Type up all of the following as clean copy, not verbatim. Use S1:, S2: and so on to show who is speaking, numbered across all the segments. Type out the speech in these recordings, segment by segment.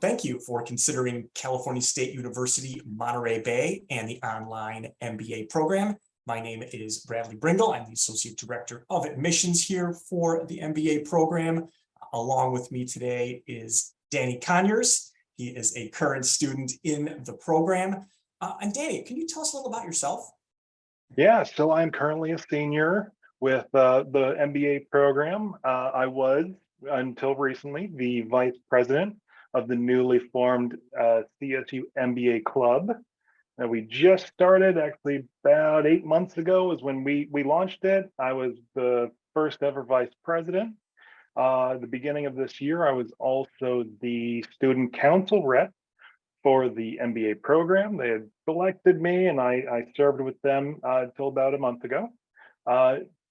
S1: Thank you for considering California State University, Monterey Bay and the online MBA program. My name is Bradley Bringle. I'm the Associate Director of Admissions here for the MBA program. Along with me today is Danny Conyers. He is a current student in the program. And Danny, can you tell us a little about yourself?
S2: Yeah, so I'm currently a senior with the MBA program. I was, until recently, the vice president of the newly formed CSU MBA club. And we just started, actually about 8 months ago is when we launched it. I was the first ever vice president. The beginning of this year, I was also the student council rep for the MBA program. They had selected me and I served with them until about a month ago.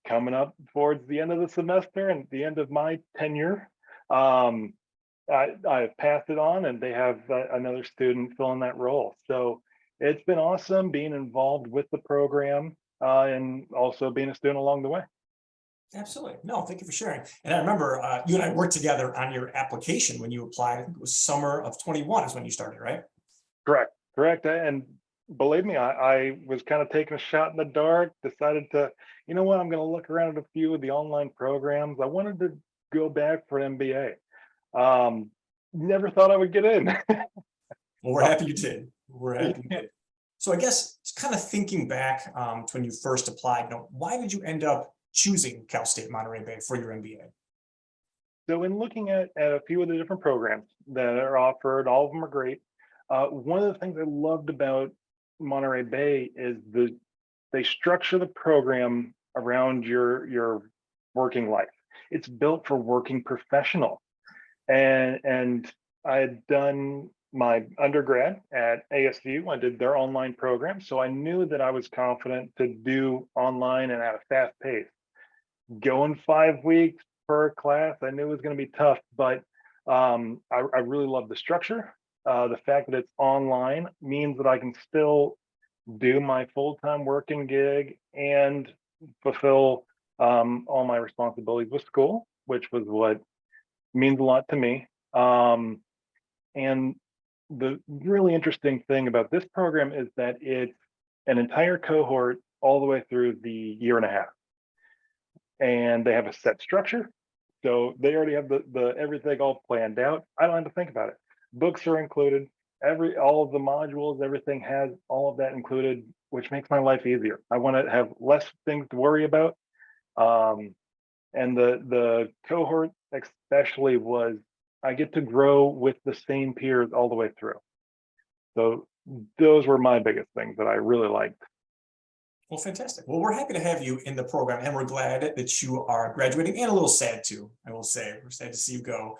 S2: Coming up towards the end of the semester and the end of my tenure, I've passed it on and they have another student filling that role. So it's been awesome being involved with the program and also being a student along the way.
S1: Absolutely. No, thank you for sharing. And I remember you and I worked together on your application when you applied. I think it was summer of 21 is when you started, right?
S2: Correct. And believe me, I was kind of taking a shot in the dark, decided to, you know what, I'm going to look around at a few of the online programs. I wanted to go back for an MBA. Never thought I would get in.
S1: Well, we're happy you did. We're happy you did. So I guess kind of thinking back to when you first applied, why did you end up choosing Cal State Monterey Bay for your MBA?
S2: So in looking at a few of the different programs that are offered, all of them are great. One of the things I loved about Monterey Bay is they structure the program around your working life. It's built for working professional. And I had done my undergrad at ASU. I did their online program. So I knew that I was confident to do online and at a fast pace. Going 5 weeks per class, I knew it was going to be tough, but I really love the structure. The fact that it's online means that I can still do my full-time working gig and fulfill all my responsibilities with school, which was what means a lot to me. And the really interesting thing about this program is that it's an entire cohort all the way through the year and a half. And they have a set structure. So they already have the everything all planned out. I don't have to think about it. Books are included, all of the modules, everything has all of that included, which makes my life easier. I want to have less things to worry about. And the cohort especially was, I get to grow with the same peers all the way through. So those were my biggest things that I really liked.
S1: Well, fantastic. Well, we're happy to have you in the program and we're glad that you are graduating and a little sad too, I will say. We're sad to see you go.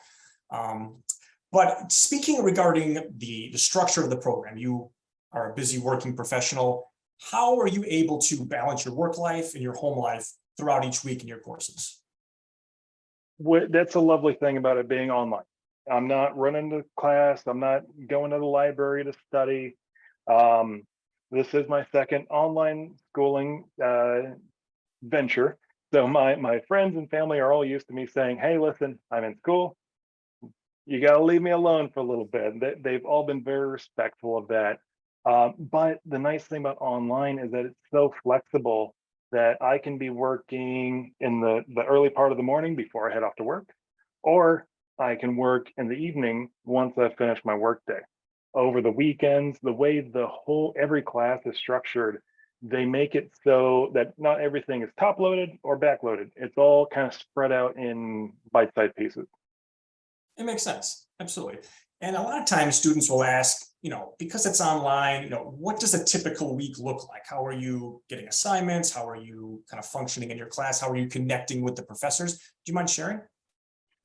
S1: But speaking regarding the structure of the program, you are a busy working professional. How are you able to balance your work life and your home life throughout each week in your courses?
S2: That's a lovely thing about it being online. I'm not running to class. I'm not going to the library to study. This is my second online schooling venture. So my friends and family are all used to me saying, hey, listen, I'm in school. You got to leave me alone for a little bit. They've all been very respectful of that. But the nice thing about online is that it's so flexible that I can be working in the early part of the morning before I head off to work, or I can work in the evening once I've finished my workday. Over the weekends, the way every class is structured, they make it so that not everything is top loaded or back loaded. It's all kind of spread out in bite-sized pieces.
S1: It makes sense. Absolutely. And a lot of times students will ask, because it's online, what does a typical week look like? How are you getting assignments? How are you kind of functioning in your class? How are you connecting with the professors? Do you mind sharing?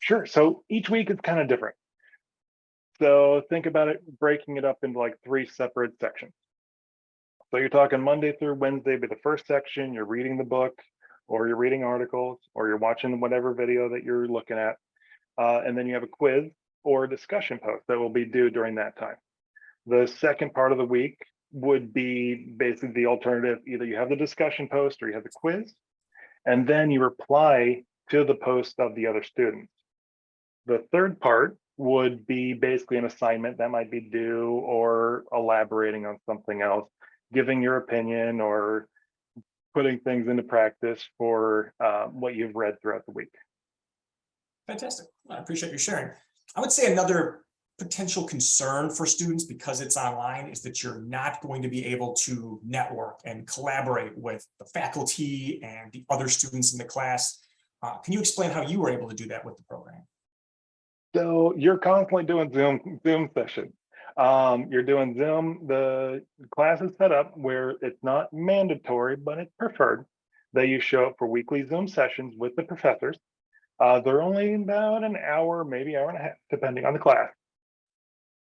S2: Sure. So each week is kind of different. So think about it, breaking it up into like 3 separate sections. So you're talking Monday through Wednesday, be the first section, you're reading the book, or you're reading articles, or you're watching whatever video that you're looking at. And then you have a quiz or a discussion post that will be due during that time. The second part of the week would be basically the alternative. Either you have the discussion post or you have the quiz, and then you reply to the post of the other students. The third part would be basically an assignment that might be due or elaborating on something else, giving your opinion or putting things into practice for what you've read throughout the week.
S1: Fantastic. I appreciate you sharing. I would say another potential concern for students because it's online is that you're not going to be able to network and collaborate with the faculty and the other students in the class. Can you explain how you were able to do that with the program?
S2: So you're constantly doing Zoom sessions. You're doing Zoom. The class is set up where it's not mandatory, but it's preferred that you show up for weekly Zoom sessions with the professors. They're only about an hour, maybe hour and a half, depending on the class.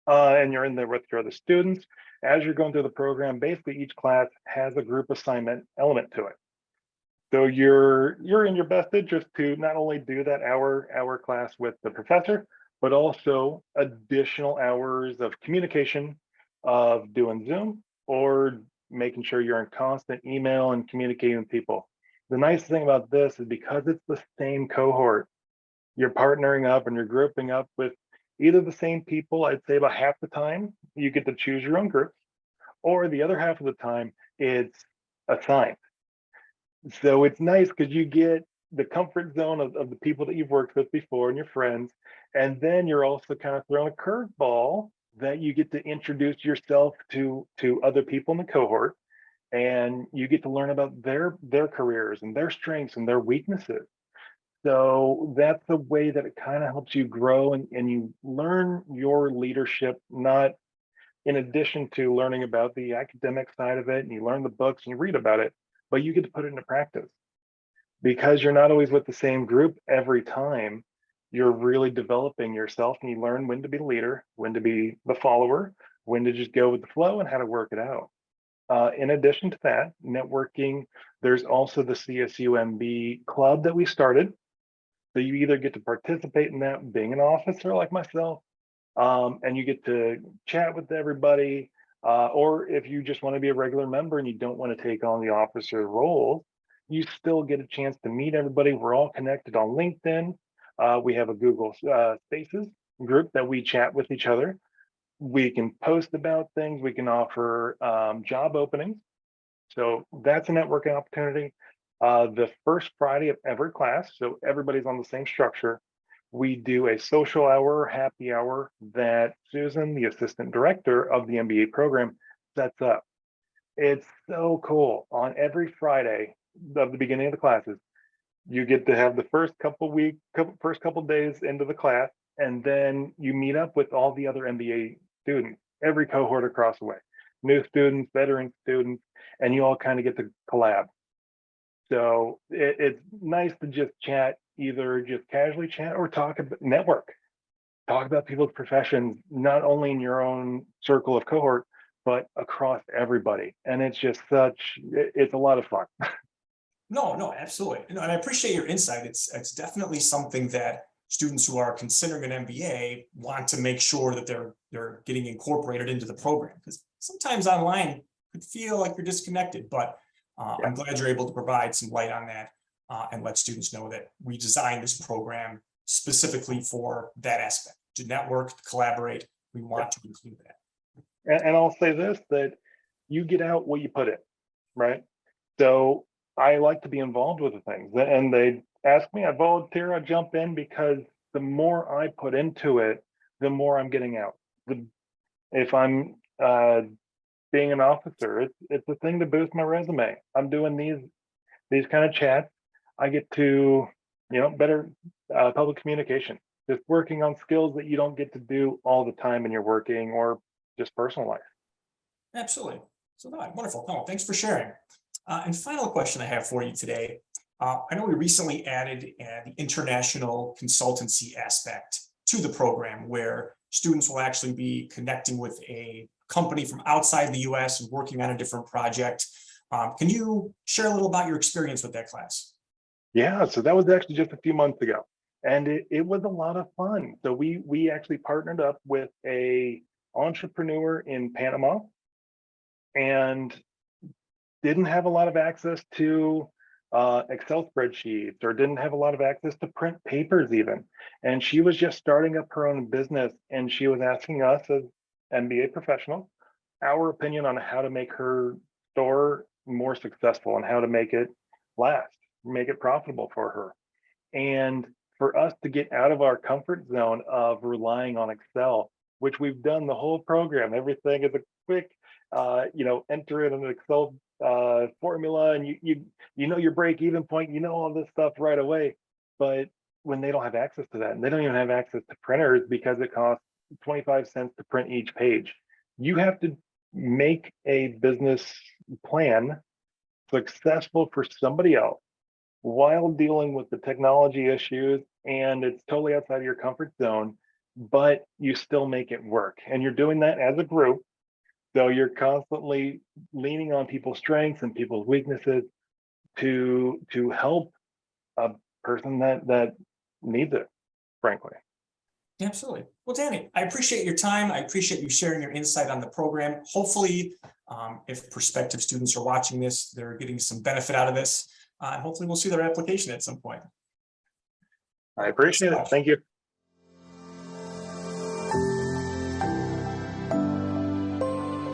S2: And you're in there with your other students. As you're going through the program, basically each class has a group assignment element to it. So you're in your best interest to not only do that hour class with the professor, but also additional hours of communication, of doing Zoom or making sure you're in constant email and communicating with people. The nice thing about this is because it's the same cohort, you're partnering up and you're grouping up with either the same people. I'd say about half the time you get to choose your own groups, or the other half of the time it's assigned. So it's nice because you get the comfort zone of the people that you've worked with before and your friends. And then you're also kind of throwing a curveball that you get to introduce yourself to other people in the cohort, and you get to learn about their careers and their strengths and their weaknesses. So that's the way that it kind of helps you grow and you learn your leadership, not in addition to learning about the academic side of it, and you learn the books and you read about it, but you get to put it into practice because you're not always with the same group every time. You're really developing yourself and you learn when to be the leader, when to be the follower, when to just go with the flow and how to work it out. In addition to that, networking, there's also the CSUMB club that we started. So you either get to participate in that being an officer like myself, and you get to chat with everybody, or if you just want to be a regular member and you don't want to take on the officer role, you still get a chance to meet everybody. We're all connected on LinkedIn. We have a Google Spaces group that we chat with each other. We can post about things. We can offer job openings. So that's a networking opportunity. The first Friday of every class, so everybody's on the same structure, we do a social hour, happy hour that Susan, the assistant director of the MBA program, sets up. It's so cool. On every Friday of the beginning of the classes, you get to have the first couple days into the class, and then you meet up with all the other MBA students, every cohort across the way, new students, veteran students, and you all kind of get to collab. So it's nice to just chat, either just casually chat or talk about talk about people's professions, not only in your own circle of cohort, but across everybody. And it's just it's a lot of fun.
S1: No, absolutely. And I appreciate your insight. It's definitely something that students who are considering an MBA want to make sure that they're getting incorporated into the program, because sometimes online could feel like you're disconnected, but I'm glad you're able to provide some light on that and let students know that we designed this program specifically for that aspect, to network, to collaborate. We want to include that.
S2: And I'll say this, that you get out what you put in, right? So I like to be involved with the things, and they ask me, I volunteer, I jump in, because the more I put into it, the more I'm getting out. If I'm being an officer, it's a thing to boost my resume. I'm doing these kind of chats. I get to, better public communication, just working on skills that you don't get to do all the time in your working or just personal life.
S1: Absolutely. So no, wonderful. No, thanks for sharing. And final question I have for you today. I know we recently added the international consultancy aspect to the program, where students will actually be connecting with a company from outside the US and working on a different project. Can you share a little about your experience with that class?
S2: Yeah, so that was actually just a few months ago, and it was a lot of fun. So we actually partnered up with a entrepreneur in Panama and didn't have a lot of access to Excel spreadsheets or didn't have a lot of access to print papers even. And she was just starting up her own business, and she was asking us as MBA professionals our opinion on how to make her store more successful and how to make it last, make it profitable for her. And for us to get out of our comfort zone of relying on Excel, which we've done the whole program, everything is a quick, enter in an Excel formula, and you know your break even point, you know all this stuff right away. But when they don't have access to that, and they don't even have access to printers because it costs 25 cents to print each page, you have to make a business plan successful for somebody else while dealing with the technology issues, and it's totally outside of your comfort zone, but you still make it work. And you're doing that as a group. So you're constantly leaning on people's strengths and people's weaknesses to help a person that needs it, frankly.
S1: Absolutely. Well, Danny, I appreciate your time. I appreciate you sharing your insight on the program. Hopefully, if prospective students are watching this, they're getting some benefit out of this. And hopefully we'll see their application at some point.
S2: I appreciate it. Thank you.